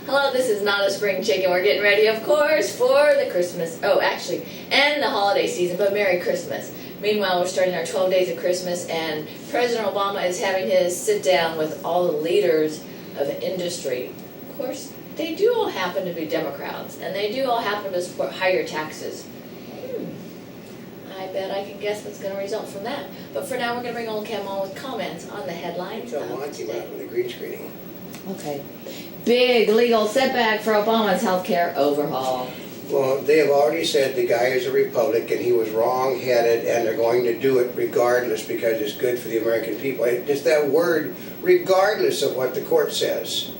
Hello, this is Not a Spring Chicken. We're getting ready, of course, for the Christmas, and the holiday season, but Merry Christmas. Meanwhile, we're starting our 12 days of Christmas, and President Obama is having his sit down with all the leaders of industry. Of course, they do all happen to be Democrats, and they do all happen to support higher taxes. I bet I can guess what's going to result from that. But for now, we're going to bring Oldecam on with comments on the headlines of today. The green screening. Okay. Big legal setback for Obama's healthcare overhaul. Well, they have already said the guy is a Republican, he was wrong-headed, and they're going to do it regardless because it's good for the American people. Just that word, regardless of what the court says.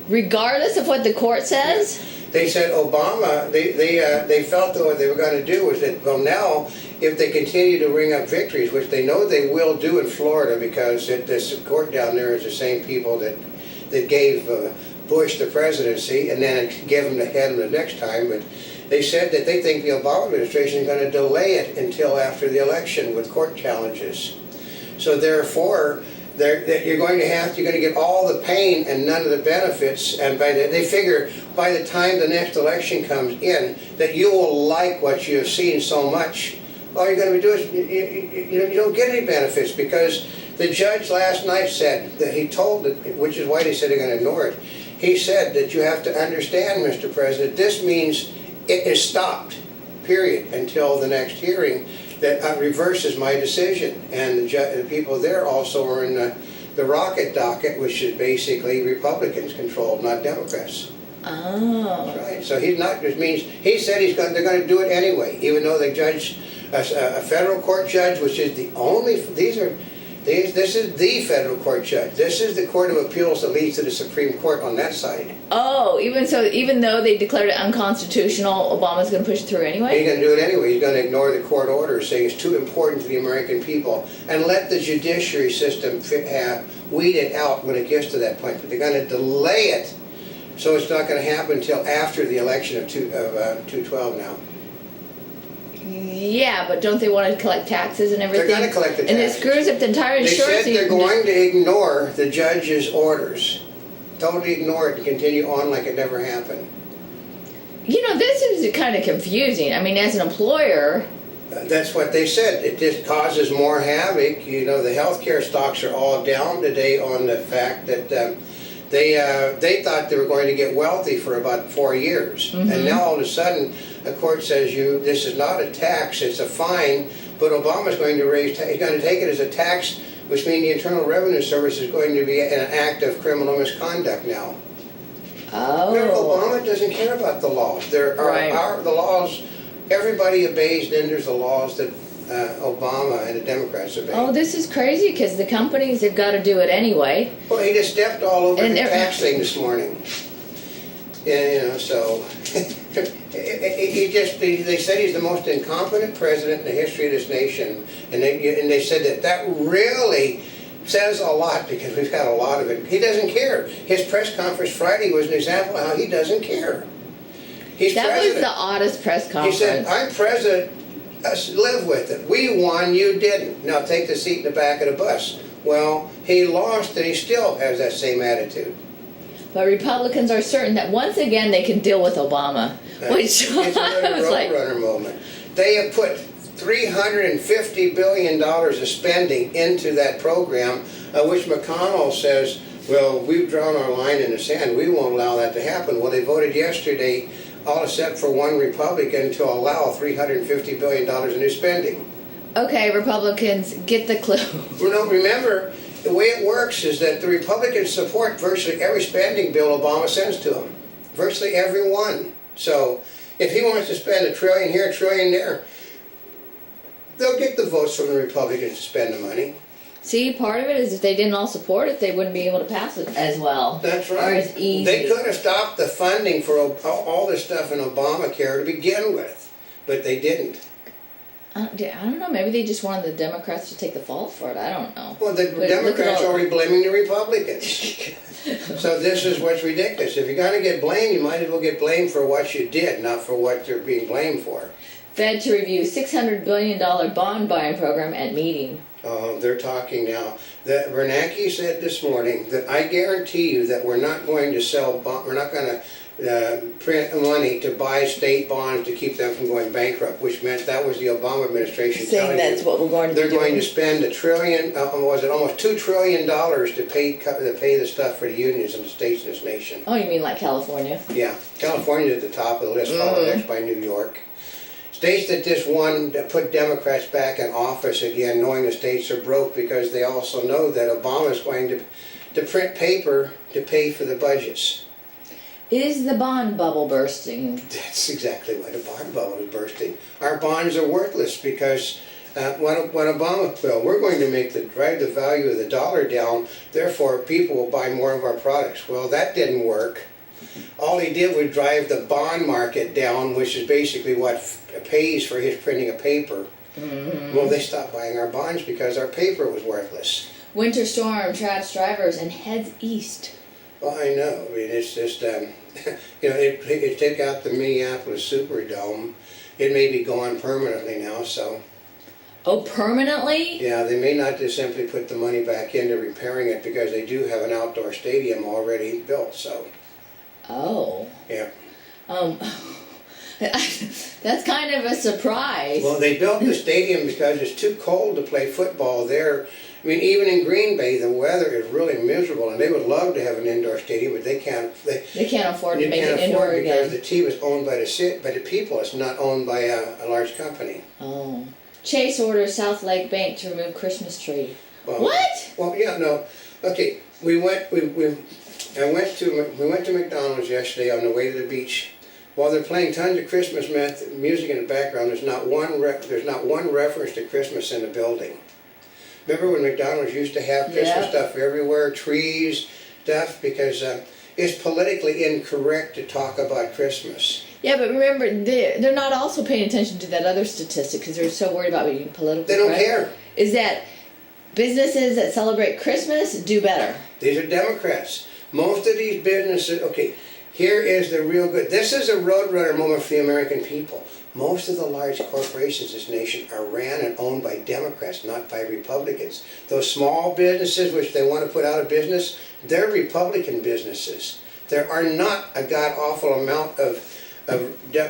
Regardless of what the court says? They said Obama, they felt that what they were going to do was that, well, now, if they continue to ring up victories, which they know they will do in Florida because this court down there is the same people that gave Bush the presidency and then gave him the head the next time, but they said that they think the Obama administration is going to delay it until after the election with court challenges. So therefore, you're going to get all the pain and none of the benefits, and they figure by the time the next election comes in that you will like what you have seen so much. All you're going to do is you don't get any benefits because the judge last night said that he told it, which is why they said they're going to ignore it. He said that you have to understand, Mr. President, this means it is stopped, period, until the next hearing that reverses my decision. And the people there also are in the rocket docket, which is basically Republicans controlled, not Democrats. Oh. That's right. So he's not. It means he said they're going to do it anyway, even though the judge, a federal court judge, which is the only. This is the federal court judge. This is the Court of Appeals that leads to the Supreme Court on that side. Oh, even though they declared it unconstitutional, Obama's going to push it through anyway? He's going to do it anyway. He's going to ignore the court order, saying it's too important to the American people, and let the judiciary system weed it out when it gets to that point. But they're going to delay it, so it's not going to happen until after the election of 2012 now. Yeah, but don't they want to collect taxes and everything? They're going to collect the taxes. And it screws up the entire insurance. They said they're going to ignore the judge's orders. Totally ignore it and continue on like it never happened. You know, this is kind of confusing. I mean, as an employer... That's what they said. It just causes more havoc. You know, the healthcare stocks are all down today on the fact that they thought they were going to get wealthy for about 4 years. Mm-hmm. And now all of a sudden, the court says this is not a tax, it's a fine, but Obama's going to he's going to take it as a tax, which means the Internal Revenue Service is going to be an act of criminal misconduct now. Oh. Remember, Obama doesn't care about the laws. There are the laws, everybody obeys, then there's the laws that Obama and the Democrats obey. Oh, this is crazy because the companies have got to do it anyway. Well, he just stepped all over the tax thing this morning. Yeah, you know, so they said he's the most incompetent president in the history of this nation, and they said that really says a lot because we've had a lot of it. He doesn't care. His press conference Friday was an example of how he doesn't care. He's that president. Was the oddest press conference. He said, "I'm president. Us live with it. We won. You didn't. Now take the seat in the back of the bus." Well, he lost, and he still has that same attitude. But Republicans are certain that once again they can deal with Obama, which it's another was like roadrunner moment. They have put $350 billion of spending into that program, which McConnell says, well, we've drawn our line in the sand. We won't allow that to happen. Well, they voted yesterday, all except for one Republican, to allow $350 billion in new spending. Okay, Republicans, get the clue. Well, no, remember, the way it works is that the Republicans support virtually every spending bill Obama sends to them. Virtually every one. So if he wants to spend $1 trillion here, $1 trillion there, they'll get the votes from the Republicans to spend the money. See, part of it is if they didn't all support it, they wouldn't be able to pass it as well. That's right. Or as easy. They could have stopped the funding for all this stuff in Obamacare to begin with, but they didn't. I don't know. Maybe they just wanted the Democrats to take the fault for it. I don't know. Well, the Democrats are already blaming the Republicans. So this is what's ridiculous. If you're going to get blamed, you might as well get blamed for what you did, not for what you're being blamed for. Fed to review $600 billion bond buying program at meeting. They're talking now. That Bernanke said this morning that I guarantee you that we're not going to we're not going to print money to buy state bonds to keep them from going bankrupt, which meant that was the Obama administration Saying that's what we're going to they're do. going to spend $1 trillion, was it almost $2 trillion to pay the stuff for the unions and the states in this nation. Oh, you mean like California? Yeah, California's at the top of the list, followed next by New York. States that just won put Democrats back in office again, knowing the states are broke because they also know that Obama's going to print paper to pay for the budgets. Is the bond bubble bursting? That's exactly why the bond bubble is bursting. Our bonds are worthless because when Obama, well, we're going to drive the value of the dollar down, therefore people will buy more of our products. Well, that didn't work. All he did was drive the bond market down, which is basically what pays for his printing of paper. Mm-hmm. Well, they stopped buying our bonds because our paper was worthless. Winter storm traps drivers and heads east. Well, I know. I mean, it's just, it took out the Minneapolis Superdome. It may be gone permanently now, so. Oh, permanently? Yeah, they may not just simply put the money back into repairing it because they do have an outdoor stadium already built, so. Oh. Yeah. That's kind of a surprise. Well, they built the stadium because it's too cold to play football there. I mean, even in Green Bay, the weather is really miserable, and they would love to have an indoor stadium, but they can't. They can't afford to They make can't it indoor afford it because again. the team is owned by the people. It's not owned by a large company. Oh. Chase orders South Lake Bank to remove Christmas tree. Well, What? Well, yeah, no. Okay, we went to McDonald's yesterday on the way to the beach. While they're playing tons of Christmas music in the background, there's not one reference to Christmas in the building. Remember when McDonald's used to have Christmas stuff everywhere, trees, stuff, because it's politically incorrect to talk about Christmas. Yeah, but remember, they're not also paying attention to that other statistic because they're so worried about being political. They don't care. Is that businesses that celebrate Christmas do better? These are Democrats. Most of these businesses, okay, here is the real good. This is a roadrunner moment for the American people. Most of the large corporations in this nation are ran and owned by Democrats, not by Republicans. Those small businesses which they want to put out of business, they're Republican businesses. There are not a god-awful amount of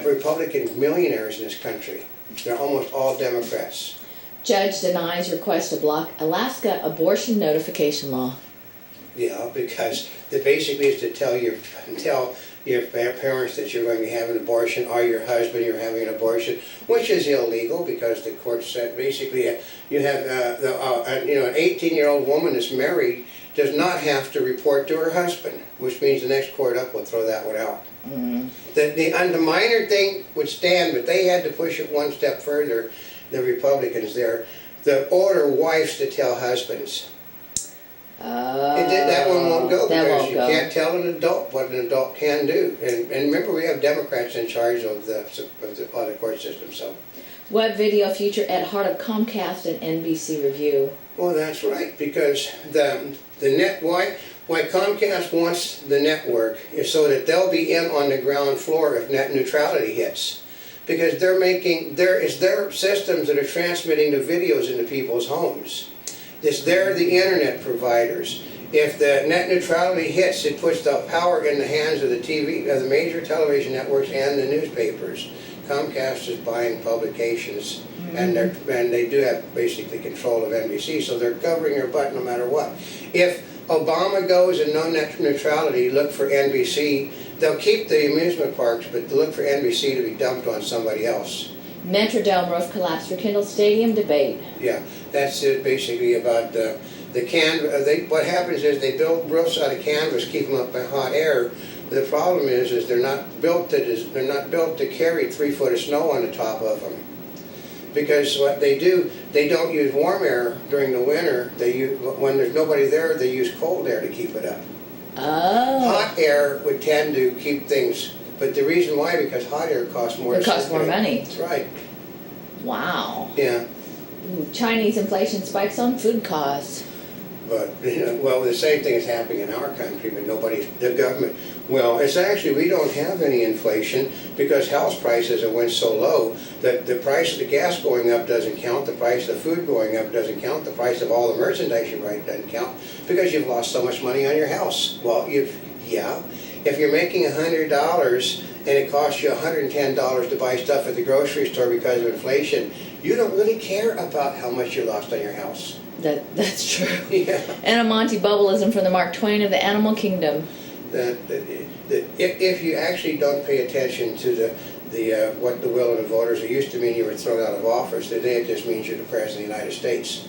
Republican millionaires in this country. They're almost all Democrats. Judge denies request to block Alaska abortion notification law. Yeah, because it basically is to tell your parents that you're going to have an abortion, or your husband you're having an abortion, which is illegal because the court said basically you have an 18-year-old woman that's married does not have to report to her husband, which means the next court up will throw that one out. Mm-hmm. The minor thing would stand, but they had to push it one step further. The Republicans there, the order wives to tell husbands. That one won't go because you can't tell an adult what an adult can do. And remember, we have Democrats in charge of the court system. So, web video feature at heart of Comcast and NBC review. Well, that's right, because why Comcast wants the network is so that they'll be in on the ground floor if net neutrality hits. Because it's their systems that are transmitting the videos into people's homes. They're the internet providers. If the net neutrality hits, it puts the power in the hands of the major television networks and the newspapers. Comcast is buying publications, and they do have basically control of NBC, so they're covering their butt no matter what. If Obama goes and no net neutrality, look for NBC. They'll keep the amusement parks, but look for NBC to be dumped on somebody else. Metrodome roof collapse for Kendall Stadium debate. Yeah, that's it basically about the canvas. What happens is they build roofs out of canvas, keep them up by hot air. The problem is they're not built to carry 3 foot of snow on the top of them. Because what they do, they don't use warm air during the winter. When there's nobody there, they use cold air to keep it up. Oh. Hot air would tend to keep things, but the reason why, because hot air costs more. It costs more money. That's right. Wow. Yeah. Ooh, Chinese inflation spikes on food costs. But, well, the same thing is happening in our country, but the government, well, it's actually, we don't have any inflation because house prices have went so low that the price of the gas going up doesn't count, the price of the food going up doesn't count, the price of all the merchandise you buy doesn't count because you've lost so much money on your house. Well, if you're making $100 and it costs you $110 to buy stuff at the grocery store because of inflation, you don't really care about how much you lost on your house. That's true. Yeah. And a Monty Bubbleism from the Mark Twain of the Animal Kingdom. If you actually don't pay attention to what the will of the voters, it used to mean you were thrown out of office. Today it just means you're the President of the United States.